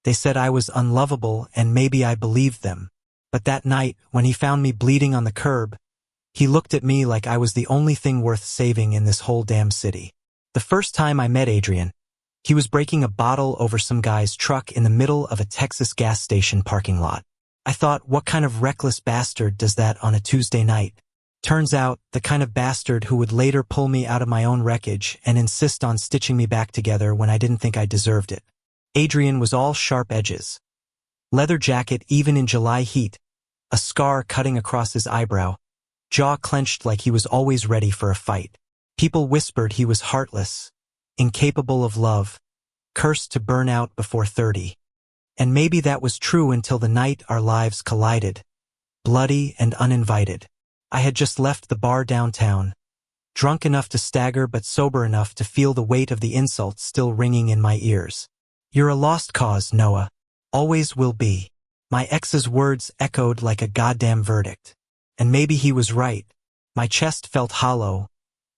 They said I was unlovable and maybe I believed them. But that night, when he found me bleeding on the curb, he looked at me like I was the only thing worth saving in this whole damn city. The first time I met Adrian, he was breaking a bottle over some guy's truck in the middle of a Texas gas station parking lot. I thought, what kind of reckless bastard does that on a Tuesday night? Turns out, the kind of bastard who would later pull me out of my own wreckage and insist on stitching me back together when I didn't think I deserved it. Adrian was all sharp edges. Leather jacket even in July heat, a scar cutting across his eyebrow, jaw clenched like he was always ready for a fight. People whispered he was heartless, incapable of love, cursed to burn out before 30. And maybe that was true until the night our lives collided, bloody and uninvited. I had just left the bar downtown, drunk enough to stagger but sober enough to feel the weight of the insult still ringing in my ears. "You're a lost cause, Noah. Always will be." My ex's words echoed like a goddamn verdict. And maybe he was right. My chest felt hollow,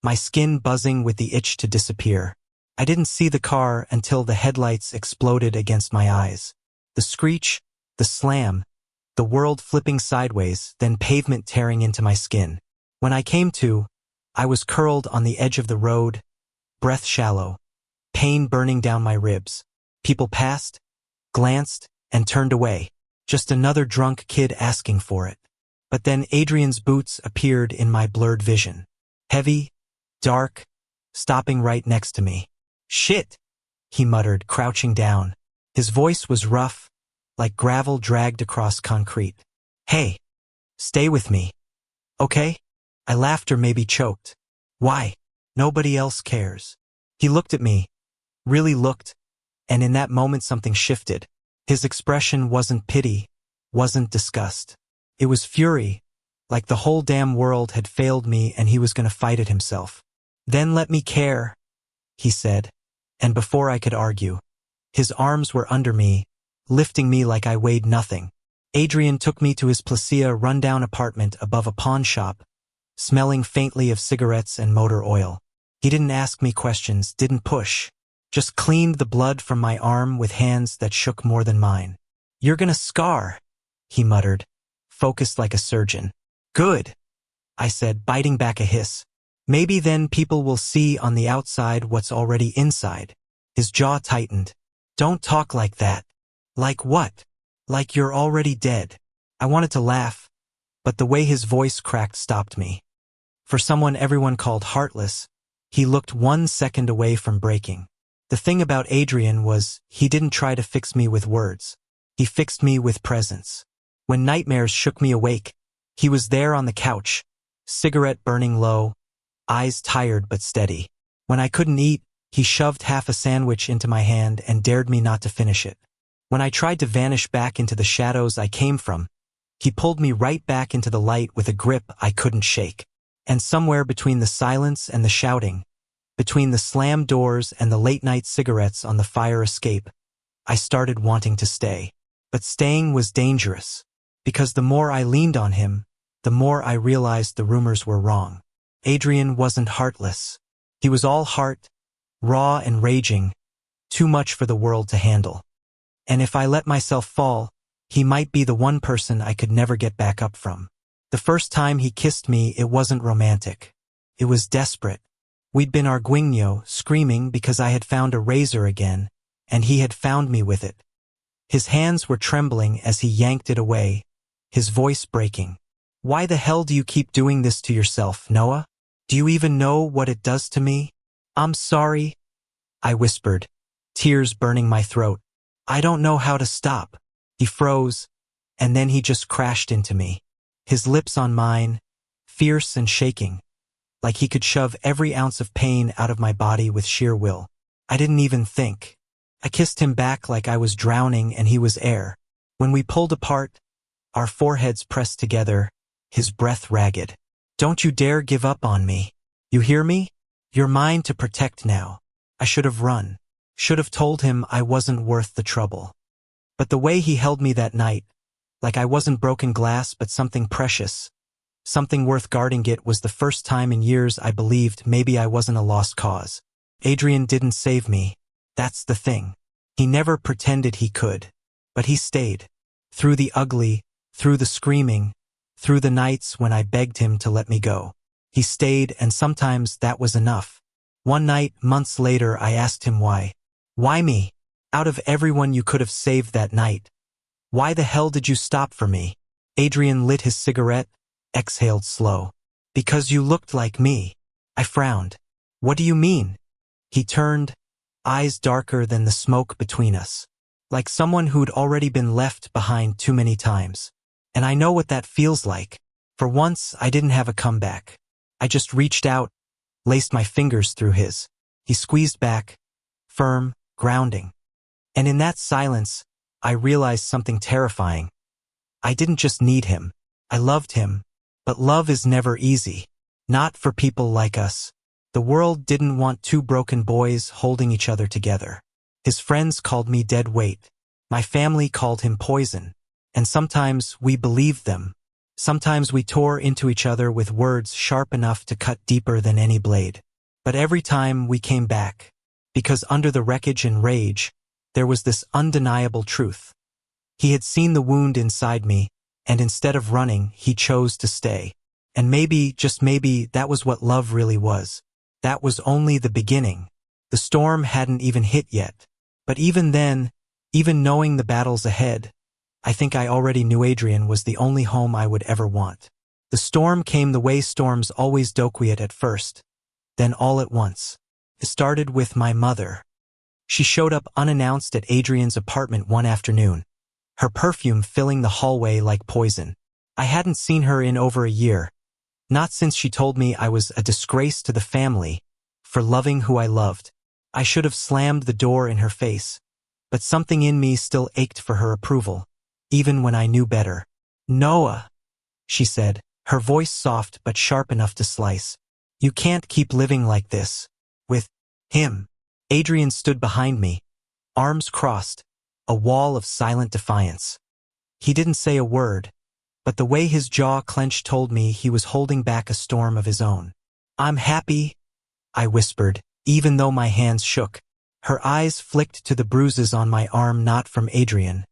my skin buzzing with the itch to disappear. I didn't see the car until the headlights exploded against my eyes. The screech, the slam, the world flipping sideways, then pavement tearing into my skin. When I came to, I was curled on the edge of the road, breath shallow, pain burning down my ribs. People passed, glanced, and turned away. Just another drunk kid asking for it. But then Adrian's boots appeared in my blurred vision. Heavy, dark, stopping right next to me. "Shit," he muttered, crouching down. His voice was rough, like gravel dragged across concrete. "Hey, stay with me, okay?" I laughed or maybe choked. "Why? Nobody else cares." He looked at me, really looked, and in that moment something shifted. His expression wasn't pity, wasn't disgust. It was fury, like the whole damn world had failed me and he was going to fight it himself. "Then let me care," he said, and before I could argue, his arms were under me, lifting me like I weighed nothing. Adrian took me to his Placia rundown apartment above a pawn shop, smelling faintly of cigarettes and motor oil. He didn't ask me questions, didn't push, just cleaned the blood from my arm with hands that shook more than mine. "You're gonna scar," he muttered, focused like a surgeon. "Good," I said, biting back a hiss. "Maybe then people will see on the outside what's already inside." His jaw tightened. "Don't talk like that." "Like what?" "Like you're already dead." I wanted to laugh, but the way his voice cracked stopped me. For someone everyone called heartless, he looked 1 second away from breaking. The thing about Adrian was, he didn't try to fix me with words. He fixed me with presence. When nightmares shook me awake, he was there on the couch, cigarette burning low, eyes tired but steady. When I couldn't eat, he shoved half a sandwich into my hand and dared me not to finish it. When I tried to vanish back into the shadows I came from, he pulled me right back into the light with a grip I couldn't shake. And somewhere between the silence and the shouting, between the slammed doors and the late-night cigarettes on the fire escape, I started wanting to stay. But staying was dangerous, because the more I leaned on him, the more I realized the rumors were wrong. Adrian wasn't heartless. He was all heart, raw and raging, too much for the world to handle. And if I let myself fall, he might be the one person I could never get back up from. The first time he kissed me, it wasn't romantic. It was desperate. We'd been arguendo, screaming because I had found a razor again, and he had found me with it. His hands were trembling as he yanked it away, his voice breaking. "Why the hell do you keep doing this to yourself, Noah? Do you even know what it does to me?" "I'm sorry," I whispered, tears burning my throat. "I don't know how to stop." He froze, and then he just crashed into me. His lips on mine, fierce and shaking, like he could shove every ounce of pain out of my body with sheer will. I didn't even think. I kissed him back like I was drowning and he was air. When we pulled apart, our foreheads pressed together, his breath ragged. "Don't you dare give up on me. You hear me? You're mine to protect now." I should have run. Should have told him I wasn't worth the trouble. But the way he held me that night, like I wasn't broken glass but something precious, something worth guarding, it was the first time in years I believed maybe I wasn't a lost cause. Adrian didn't save me. That's the thing. He never pretended he could. But he stayed. Through the ugly, through the screaming, through the nights when I begged him to let me go. He stayed, and sometimes that was enough. One night, months later, I asked him why. Why me? Out of everyone you could have saved that night. Why the hell did you stop for me? Adrian lit his cigarette, exhaled slow. Because you looked like me. I frowned. What do you mean? He turned, eyes darker than the smoke between us. Like someone who'd already been left behind too many times. And I know what that feels like. For once, I didn't have a comeback. I just reached out, laced my fingers through his. He squeezed back, firm, grounding. And in that silence, I realized something terrifying. I didn't just need him. I loved him. But love is never easy. Not for people like us. The world didn't want two broken boys holding each other together. His friends called me dead weight. My family called him poison. And sometimes we believed them. Sometimes we tore into each other with words sharp enough to cut deeper than any blade. But every time we came back, because under the wreckage and rage, there was this undeniable truth. He had seen the wound inside me, and instead of running, he chose to stay. And maybe, just maybe, that was what love really was. That was only the beginning. The storm hadn't even hit yet. But even then, even knowing the battles ahead, I think I already knew Adrian was the only home I would ever want. The storm came the way storms always do at first. Then all at once. It started with my mother. She showed up unannounced at Adrian's apartment one afternoon, her perfume filling the hallway like poison. I hadn't seen her in over a year, not since she told me I was a disgrace to the family for loving who I loved. I should have slammed the door in her face, but something in me still ached for her approval, even when I knew better. Noah, she said, her voice soft but sharp enough to slice. You can't keep living like this. With him. Adrian stood behind me, arms crossed, a wall of silent defiance. He didn't say a word, but the way his jaw clenched told me he was holding back a storm of his own. I'm happy, I whispered, even though my hands shook. Her eyes flicked to the bruises on my arm, not from Adrian,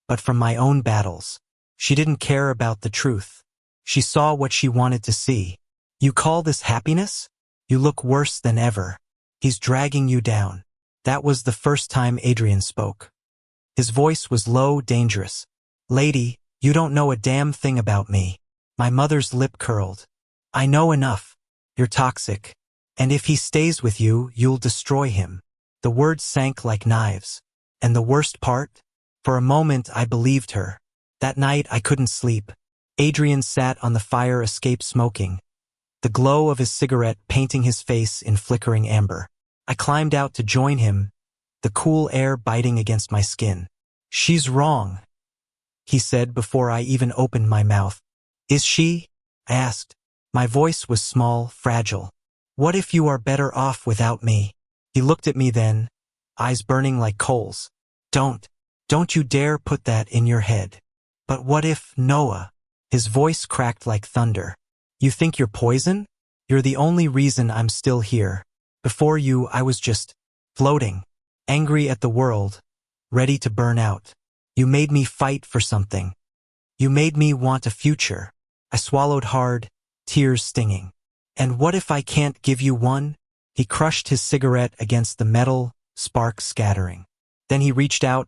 but from my own battles. She didn't care about the truth. She saw what she wanted to see. You call this happiness? You look worse than ever. He's dragging you down. That was the first time Adrian spoke. His voice was low, dangerous. Lady, you don't know a damn thing about me. My mother's lip curled. I know enough. You're toxic. And if he stays with you, you'll destroy him. The words sank like knives. And the worst part? For a moment I believed her. That night I couldn't sleep. Adrian sat on the fire escape smoking, the glow of his cigarette painting his face in flickering amber. I climbed out to join him, the cool air biting against my skin. She's wrong, he said before I even opened my mouth. Is she? I asked. My voice was small, fragile. What if you are better off without me? He looked at me then, eyes burning like coals. Don't you dare put that in your head. But what if, Noah? His voice cracked like thunder. You think you're poison? You're the only reason I'm still here. Before you, I was just floating, angry at the world, ready to burn out. You made me fight for something. You made me want a future. I swallowed hard, tears stinging. And what if I can't give you one? He crushed his cigarette against the metal, sparks scattering. Then he reached out,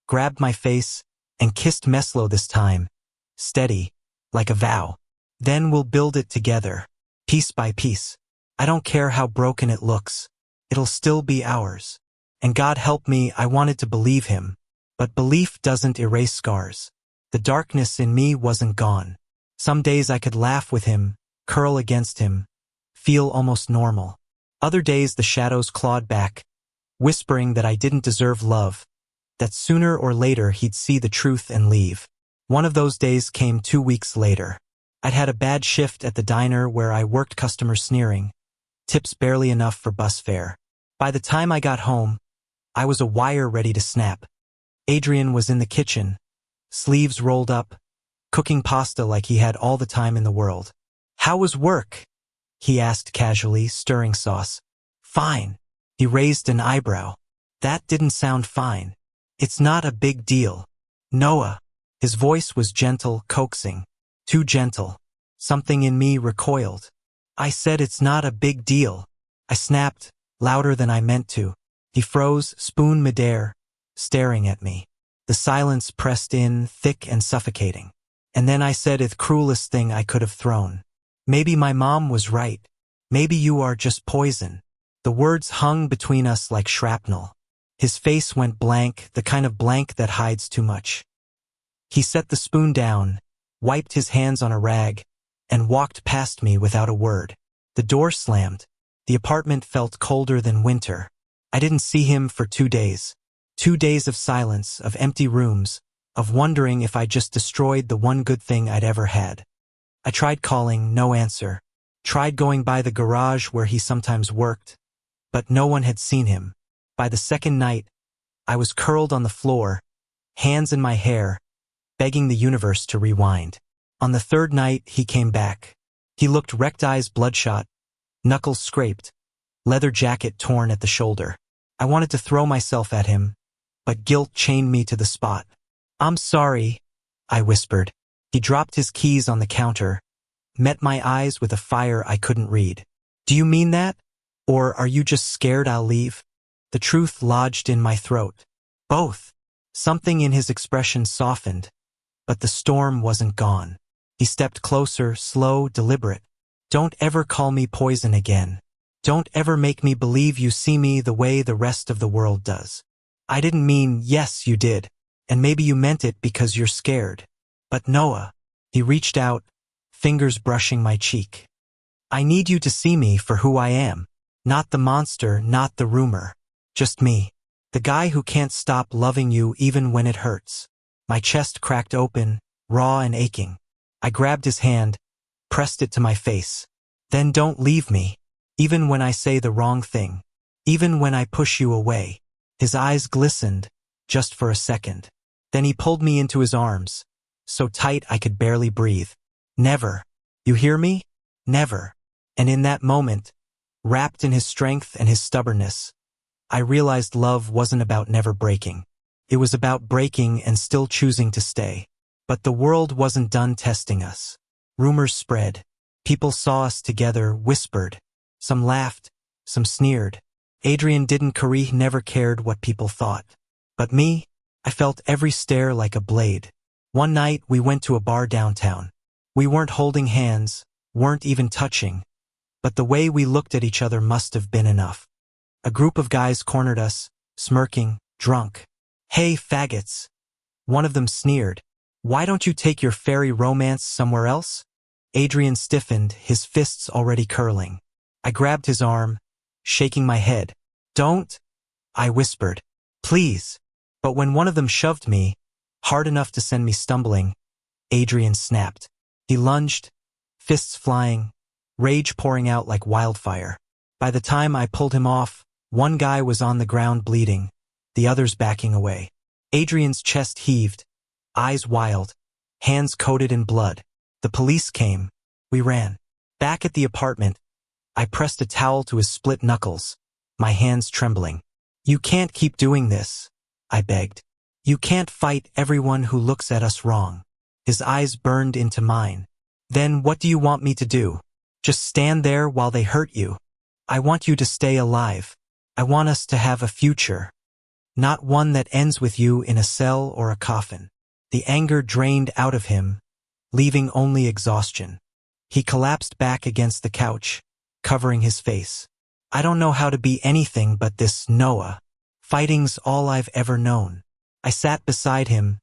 grabbed my face, and kissed Meslo this time, steady, like a vow. Then we'll build it together, piece by piece. I don't care how broken it looks. It'll still be ours. And God help me, I wanted to believe him. But belief doesn't erase scars. The darkness in me wasn't gone. Some days I could laugh with him, curl against him, feel almost normal. Other days the shadows clawed back, whispering that I didn't deserve love, that sooner or later he'd see the truth and leave. One of those days came 2 weeks later. I'd had a bad shift at the diner where I worked, customers sneering, tips barely enough for bus fare. By the time I got home, I was a wire ready to snap. Adrian was in the kitchen, sleeves rolled up, cooking pasta like he had all the time in the world. How was work? He asked casually, stirring sauce. Fine. He raised an eyebrow. That didn't sound fine. It's not a big deal. Noah. His voice was gentle, coaxing. Too gentle. Something in me recoiled. I said it's not a big deal. I snapped, louder than I meant to. He froze, spoon midair, staring at me. The silence pressed in, thick and suffocating. And then I said the cruelest thing I could have thrown. Maybe my mom was right. Maybe you are just poison. The words hung between us like shrapnel. His face went blank, the kind of blank that hides too much. He set the spoon down, wiped his hands on a rag, and walked past me without a word. The door slammed. The apartment felt colder than winter. I didn't see him for 2 days. 2 days of silence, of empty rooms, of wondering if I just destroyed the one good thing I'd ever had. I tried calling, no answer. Tried going by the garage where he sometimes worked, but no one had seen him. By the second night, I was curled on the floor, hands in my hair, begging the universe to rewind. On the third night, he came back. He looked wrecked, eyes bloodshot, knuckles scraped, leather jacket torn at the shoulder. I wanted to throw myself at him, but guilt chained me to the spot. "I'm sorry," I whispered. He dropped his keys on the counter, met my eyes with a fire I couldn't read. "Do you mean that? Or are you just scared I'll leave?" The truth lodged in my throat. Both. Something in his expression softened, but the storm wasn't gone. He stepped closer, slow, deliberate. "Don't ever call me poison again. Don't ever make me believe you see me the way the rest of the world does. I didn't mean, yes, you did, and maybe you meant it because you're scared. But Noah," he reached out, fingers brushing my cheek. "I need you to see me for who I am. Not the monster, not the rumor. Just me. The guy who can't stop loving you even when it hurts." My chest cracked open, raw and aching. I grabbed his hand, pressed it to my face. "Then don't leave me. Even when I say the wrong thing. Even when I push you away." His eyes glistened, just for a second. Then he pulled me into his arms, so tight I could barely breathe. "Never. You hear me? Never." And in that moment, wrapped in his strength and his stubbornness, I realized love wasn't about never breaking. It was about breaking and still choosing to stay. But the world wasn't done testing us. Rumors spread. People saw us together, whispered. Some laughed, some sneered. Adrian didn't care, he never cared what people thought. But me, I felt every stare like a blade. One night we went to a bar downtown. We weren't holding hands, weren't even touching. But the way we looked at each other must have been enough. A group of guys cornered us, smirking, drunk. "Hey, faggots." One of them sneered. "Why don't you take your fairy romance somewhere else?" Adrian stiffened, his fists already curling. I grabbed his arm, shaking my head. "Don't," I whispered. "Please." But when one of them shoved me, hard enough to send me stumbling, Adrian snapped. He lunged, fists flying, rage pouring out like wildfire. By the time I pulled him off, one guy was on the ground bleeding, the others backing away. Adrian's chest heaved, eyes wild, hands coated in blood. The police came. We ran. Back at the apartment, I pressed a towel to his split knuckles, my hands trembling. "You can't keep doing this," I begged. "You can't fight everyone who looks at us wrong." His eyes burned into mine. "Then what do you want me to do? Just stand there while they hurt you? I want you to stay alive. I want us to have a future. Not one that ends with you in a cell or a coffin." The anger drained out of him, leaving only exhaustion. He collapsed back against the couch, covering his face. "I don't know how to be anything but this, Noah. Fighting's all I've ever known." I sat beside him,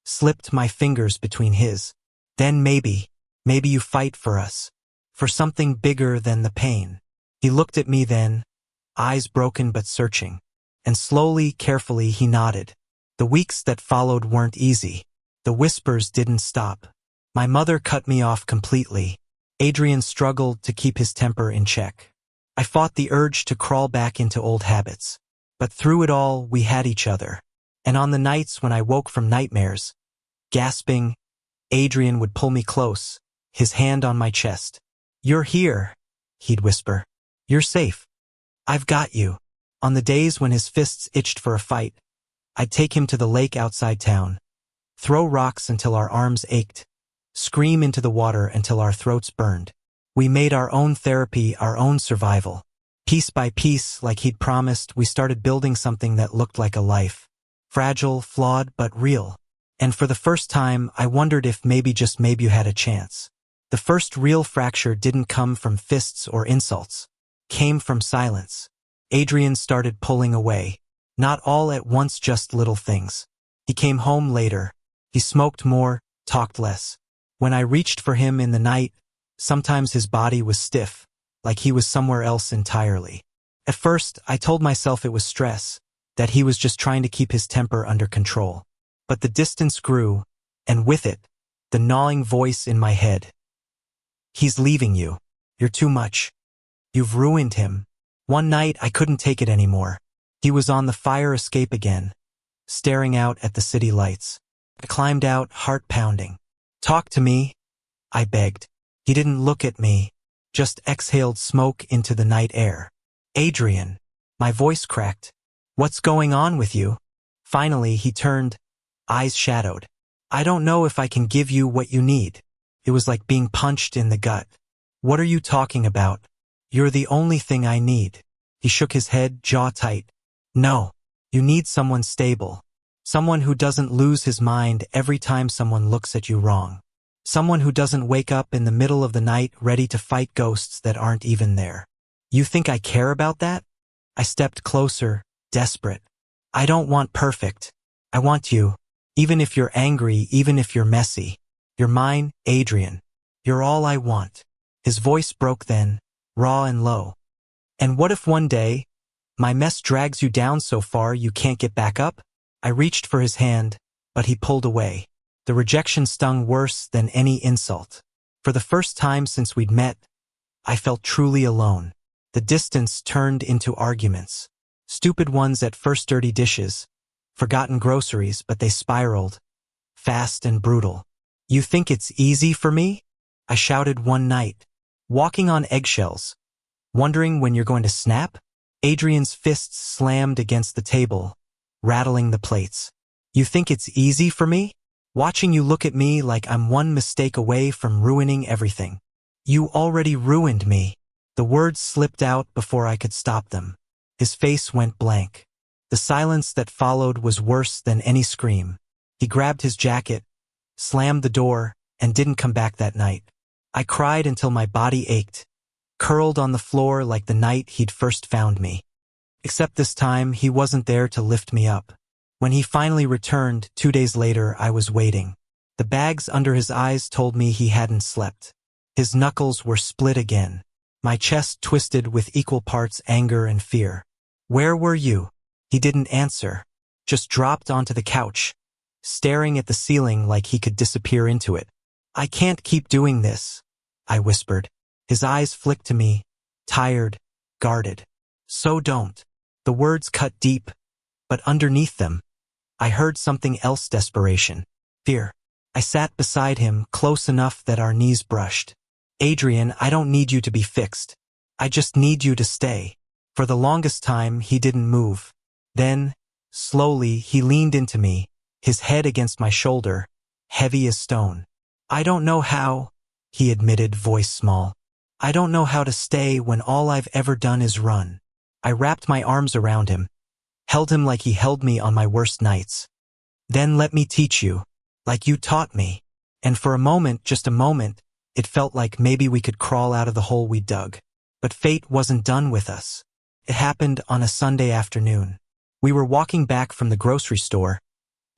slipped my fingers between his. "Then maybe you fight for us. For something bigger than the pain." He looked at me then, eyes broken but searching. And slowly, carefully, he nodded. The weeks that followed weren't easy. The whispers didn't stop. My mother cut me off completely. Adrian struggled to keep his temper in check. I fought the urge to crawl back into old habits. But through it all, we had each other. And on the nights when I woke from nightmares, gasping, Adrian would pull me close, his hand on my chest. "You're here," he'd whisper. "You're safe. I've got you." On the days when his fists itched for a fight, I'd take him to the lake outside town. throw rocks until our arms ached, scream into the water until our throats burned. We made our own therapy, our own survival. Piece by piece, like he'd promised, we started building something that looked like a life. Fragile, flawed, but real. And for the first time, I wondered if maybe, just maybe, you had a chance. The first real fracture didn't come from fists or insults. Came from silence. Adrian started pulling away. Not all at once, just little things. He came home later. He smoked more, talked less. When I reached for him in the night, sometimes his body was stiff, like he was somewhere else entirely. At first, I told myself it was stress, that he was just trying to keep his temper under control. But the distance grew, and with it, the gnawing voice in my head. He's leaving you. You're too much. You've ruined him. One night, I couldn't take it anymore. He was on the fire escape again, staring out at the city lights. I climbed out, heart pounding. Talk to me, I begged. He didn't look at me, just exhaled smoke into the night air. Adrian. My voice cracked. What's going on with you? Finally, he turned, eyes shadowed. I don't know if I can give you what you need. It was like being punched in the gut. What are you talking about? You're the only thing I need. He shook his head, jaw tight. No, you need someone stable. Someone who doesn't lose his mind every time someone looks at you wrong. Someone who doesn't wake up in the middle of the night ready to fight ghosts that aren't even there. You think I care about that? I stepped closer, desperate. I don't want perfect. I want you. Even if you're angry, even if you're messy. You're mine, Adrian. You're all I want. His voice broke then, raw and low. And what if one day, my mess drags you down so far you can't get back up? I reached for his hand, but he pulled away. The rejection stung worse than any insult. For the first time since we'd met, I felt truly alone. The distance turned into arguments. Stupid ones at first, dirty dishes, forgotten groceries, but they spiraled, fast and brutal. You think it's easy for me? I shouted one night, walking on eggshells, wondering when you're going to snap? Adrian's fists slammed against the table, rattling the plates. You think it's easy for me? Watching you look at me like I'm one mistake away from ruining everything. You already ruined me. The words slipped out before I could stop them. His face went blank. The silence that followed was worse than any scream. He grabbed his jacket, slammed the door, and didn't come back that night. I cried until my body ached, curled on the floor like the night he'd first found me. Except this time, he wasn't there to lift me up. When he finally returned, 2 days later, I was waiting. The bags under his eyes told me he hadn't slept. His knuckles were split again. My chest twisted with equal parts anger and fear. Where were you? He didn't answer, just dropped onto the couch, staring at the ceiling like he could disappear into it. I can't keep doing this, I whispered. His eyes flicked to me, tired, guarded. So don't. The words cut deep, but underneath them, I heard something else: desperation, fear. I sat beside him, close enough that our knees brushed. Adrian, I don't need you to be fixed. I just need you to stay. For the longest time, he didn't move. Then, slowly, he leaned into me, his head against my shoulder, heavy as stone. I don't know how, he admitted, voice small. I don't know how to stay when all I've ever done is run. I wrapped my arms around him, held him like he held me on my worst nights. Then let me teach you, like you taught me. And for a moment, just a moment, it felt like maybe we could crawl out of the hole we dug. But fate wasn't done with us. It happened on a Sunday afternoon. We were walking back from the grocery store,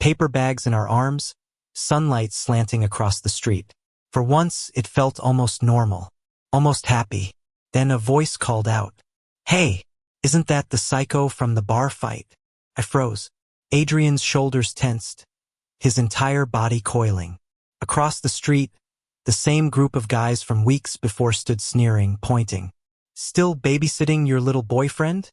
paper bags in our arms, sunlight slanting across the street. For once, it felt almost normal, almost happy. Then a voice called out, "Hey, isn't that the psycho from the bar fight?" I froze. Adrian's shoulders tensed, his entire body coiling. Across the street, the same group of guys from weeks before stood sneering, pointing. "Still babysitting your little boyfriend?"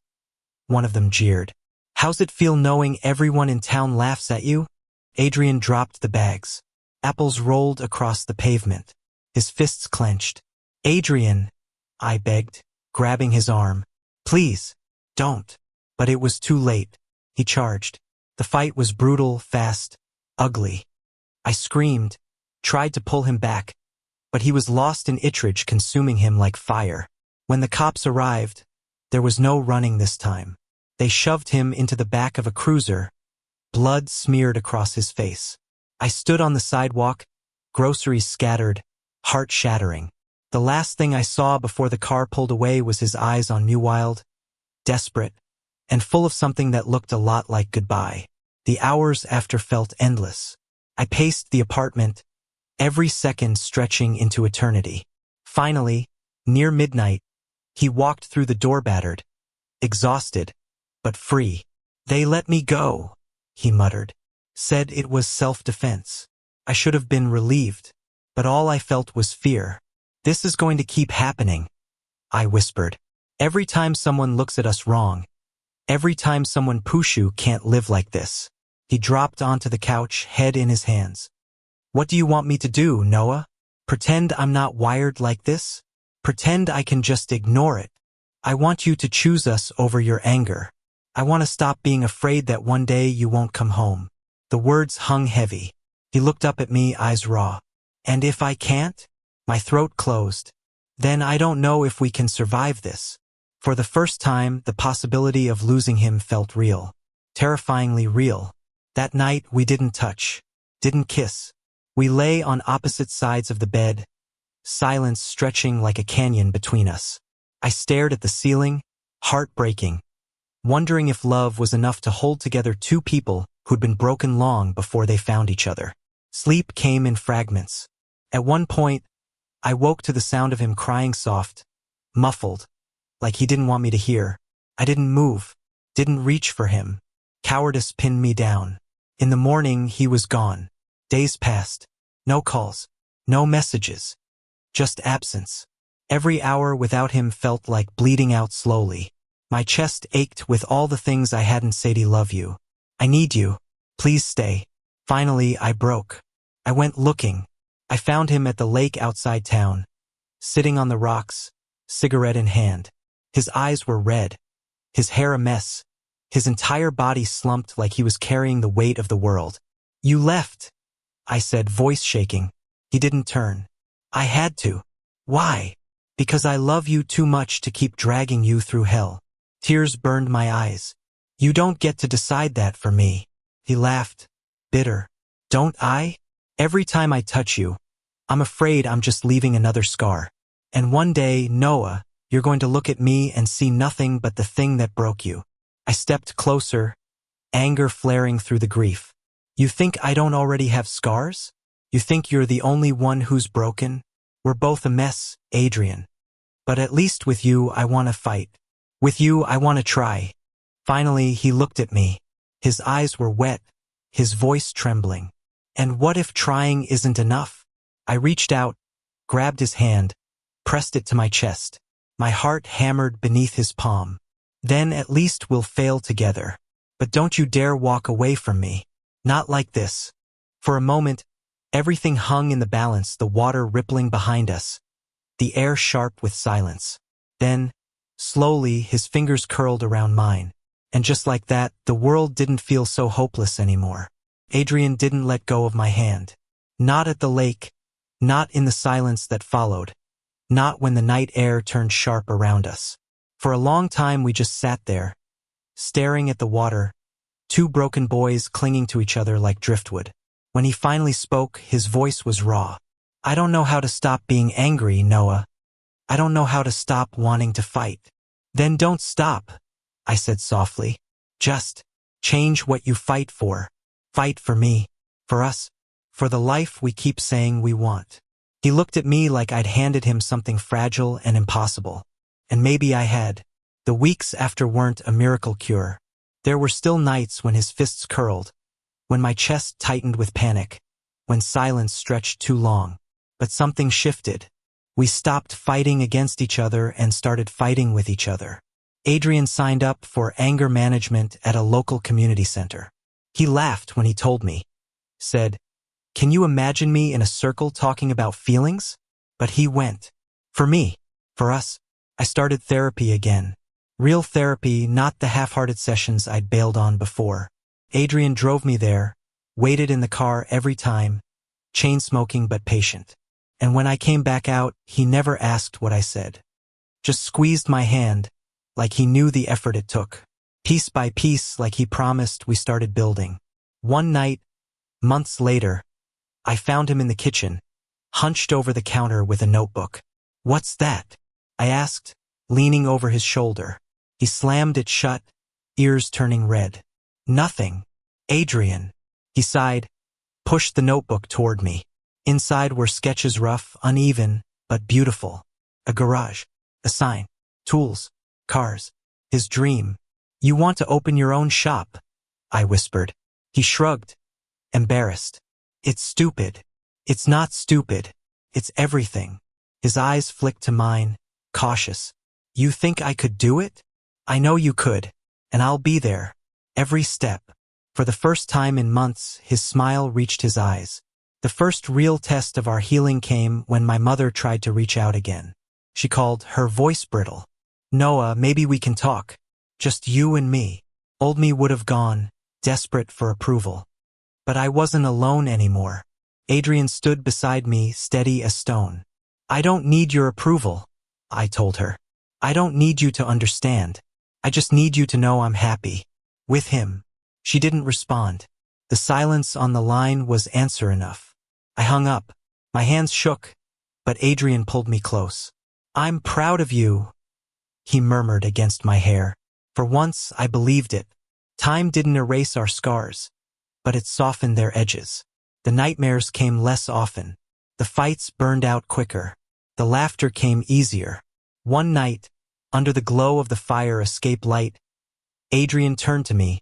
One of them jeered. "How's it feel knowing everyone in town laughs at you?" Adrian dropped the bags. Apples rolled across the pavement. His fists clenched. "Adrian," I begged, grabbing his arm. "Please, don't." But it was too late. He charged. The fight was brutal, fast, ugly. I screamed, tried to pull him back, but he was lost in itchage, consuming him like fire. When the cops arrived, there was no running this time. They shoved him into the back of a cruiser, blood smeared across his face. I stood on the sidewalk, groceries scattered, heart shattering. The last thing I saw before the car pulled away was his eyes on me, wild, desperate, and full of something that looked a lot like goodbye. The hours after felt endless. I paced the apartment, every second stretching into eternity. Finally, near midnight, he walked through the door, battered, exhausted, but free. "They let me go," he muttered. Said it was self-defense. I should have been relieved, but all I felt was fear. "This is going to keep happening," I whispered. "Every time someone looks at us wrong, every time someone pushes, can't live like this." He dropped onto the couch, head in his hands. "What do you want me to do, Noah? Pretend I'm not wired like this? Pretend I can just ignore it? I want you to choose us over your anger. I want to stop being afraid that one day you won't come home." The words hung heavy. He looked up at me, eyes raw. "And if I can't?" My throat closed. "Then I don't know if we can survive this." For the first time, the possibility of losing him felt real. Terrifyingly real. That night, we didn't touch, didn't kiss. We lay on opposite sides of the bed, silence stretching like a canyon between us. I stared at the ceiling, heartbreaking, wondering if love was enough to hold together two people who'd been broken long before they found each other. Sleep came in fragments. At one point, I woke to the sound of him crying, soft, muffled, like he didn't want me to hear. I didn't move, didn't reach for him. Cowardice pinned me down. In the morning, he was gone. Days passed. No calls, no messages, just absence. Every hour without him felt like bleeding out slowly. My chest ached with all the things I hadn't said. "I love you. I need you. Please stay." Finally, I broke. I went looking. I found him at the lake outside town, sitting on the rocks, cigarette in hand. His eyes were red, his hair a mess, his entire body slumped like he was carrying the weight of the world. "You left," I said, voice shaking. He didn't turn. "I had to." "Why?" "Because I love you too much to keep dragging you through hell." Tears burned my eyes. "You don't get to decide that for me." He laughed, bitter. "Don't I? Every time I touch you, I'm afraid I'm just leaving another scar. And one day, Noah, you're going to look at me and see nothing but the thing that broke you." I stepped closer, anger flaring through the grief. "You think I don't already have scars? You think you're the only one who's broken? We're both a mess, Adrian. But at least with you, I want to fight. With you, I want to try." Finally, he looked at me. His eyes were wet, his voice trembling. "And what if trying isn't enough?" I reached out, grabbed his hand, pressed it to my chest. My heart hammered beneath his palm. "Then at least we'll fail together. But don't you dare walk away from me. Not like this." For a moment, everything hung in the balance, the water rippling behind us, the air sharp with silence. Then, slowly, his fingers curled around mine. And just like that, the world didn't feel so hopeless anymore. Adrian didn't let go of my hand. Not at the lake, not in the silence that followed, not when the night air turned sharp around us. For a long time we just sat there, staring at the water, two broken boys clinging to each other like driftwood. When he finally spoke, his voice was raw. "I don't know how to stop being angry, Noah. I don't know how to stop wanting to fight." "Then don't stop," I said softly. "Just change what you fight for. Fight for me, for us, for the life we keep saying we want." He looked at me like I'd handed him something fragile and impossible. And maybe I had. The weeks after weren't a miracle cure. There were still nights when his fists curled, when my chest tightened with panic, when silence stretched too long. But something shifted. We stopped fighting against each other and started fighting with each other. Adrian signed up for anger management at a local community center. He laughed when he told me, said, "Can you imagine me in a circle talking about feelings?" But he went. For me, for us, I started therapy again. Real therapy, not the half-hearted sessions I'd bailed on before. Adrian drove me there, waited in the car every time, chain-smoking but patient. And when I came back out, he never asked what I said. Just squeezed my hand, like he knew the effort it took. Piece by piece, like he promised, we started building. One night, months later, I found him in the kitchen, hunched over the counter with a notebook. "What's that?" I asked, leaning over his shoulder. He slammed it shut, ears turning red. "Nothing, Adrian." He sighed, pushed the notebook toward me. Inside were sketches, rough, uneven, but beautiful. A garage, a sign, tools, cars. His dream. "You want to open your own shop?" I whispered. He shrugged, embarrassed. "It's stupid." "It's not stupid. It's everything." His eyes flicked to mine, cautious. "You think I could do it?" "I know you could, and I'll be there. Every step." For the first time in months, his smile reached his eyes. The first real test of our healing came when my mother tried to reach out again. She called, her voice brittle. "Noah, maybe we can talk. Just you and me." Old me would have gone, desperate for approval. But I wasn't alone anymore. Adrian stood beside me, steady as stone. "I don't need your approval," I told her. "I don't need you to understand. I just need you to know I'm happy. With him." She didn't respond. The silence on the line was answer enough. I hung up. My hands shook, but Adrian pulled me close. "I'm proud of you," he murmured against my hair. For once, I believed it. Time didn't erase our scars, but it softened their edges. The nightmares came less often. The fights burned out quicker. The laughter came easier. One night, under the glow of the fire escape light, Adrian turned to me,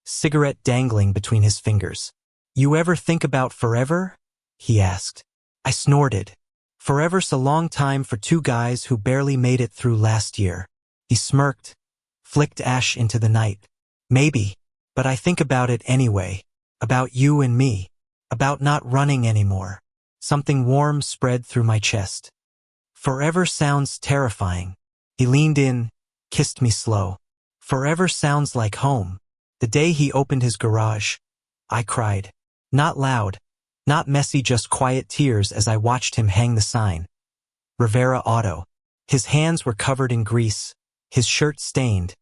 cigarette dangling between his fingers. "You ever think about forever?" he asked. I snorted. "Forever's a long time for two guys who barely made it through last year." He smirked, flicked ash into the night. "Maybe, but I think about it anyway. About you and me. About not running anymore." Something warm spread through my chest. Forever sounds terrifying. He leaned in, kissed me slow. Forever sounds like home. The day he opened his garage, I cried. Not loud, not messy, just quiet tears as I watched him hang the sign. Rivera Auto. His hands were covered in grease, his shirt stained,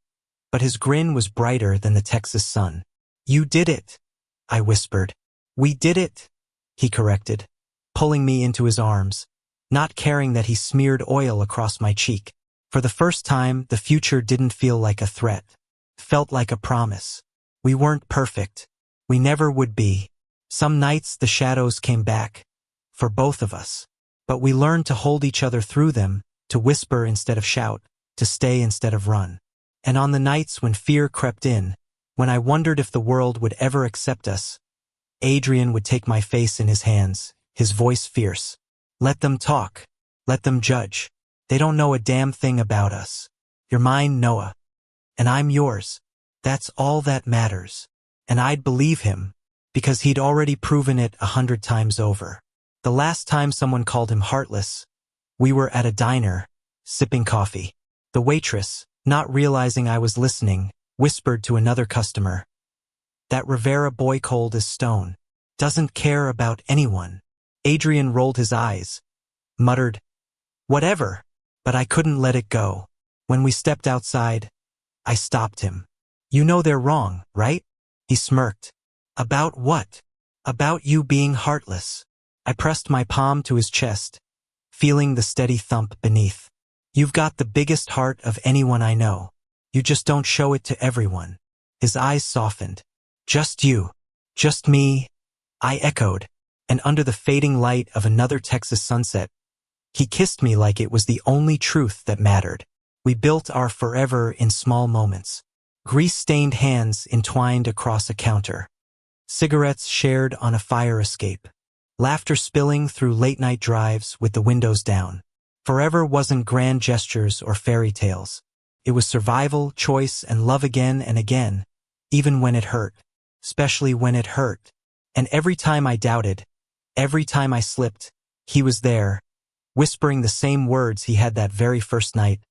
but his grin was brighter than the Texas sun. "You did it," I whispered. "We did it," he corrected, pulling me into his arms, not caring that he smeared oil across my cheek. For the first time, the future didn't feel like a threat. It felt like a promise. We weren't perfect. We never would be. Some nights the shadows came back, for both of us. But we learned to hold each other through them, to whisper instead of shout, to stay instead of run. And on the nights when fear crept in, when I wondered if the world would ever accept us, Adrian would take my face in his hands, his voice fierce. "Let them talk. Let them judge. They don't know a damn thing about us. You're mine, Noah. And I'm yours. That's all that matters." And I'd believe him, because he'd already proven it 100 times over. The last time someone called him heartless, we were at a diner, sipping coffee. The waitress, not realizing I was listening, whispered to another customer, "That Rivera boy cold as stone. Doesn't care about anyone." Adrian rolled his eyes, muttered, "Whatever," but I couldn't let it go. When we stepped outside, I stopped him. "You know they're wrong, right?" He smirked. "About what?" "About you being heartless." I pressed my palm to his chest, feeling the steady thump beneath. "You've got the biggest heart of anyone I know. You just don't show it to everyone." His eyes softened. "Just you. Just me," I echoed, and under the fading light of another Texas sunset, he kissed me like it was the only truth that mattered. We built our forever in small moments. Grease-stained hands entwined across a counter. Cigarettes shared on a fire escape. Laughter spilling through late-night drives with the windows down. Forever wasn't grand gestures or fairy tales. It was survival, choice, and love again and again, even when it hurt. Especially when it hurt. And every time I doubted, every time I slipped, he was there, whispering the same words he had that very first night.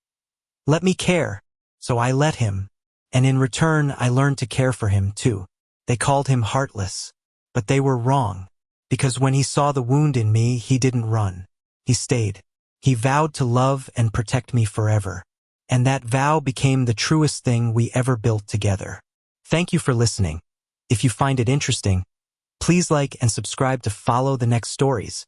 "Let me care." So I let him. And in return, I learned to care for him, too. They called him heartless. But they were wrong. Because when he saw the wound in me, he didn't run. He stayed. He vowed to love and protect me forever. And that vow became the truest thing we ever built together. Thank you for listening. If you find it interesting, please like and subscribe to follow the next stories.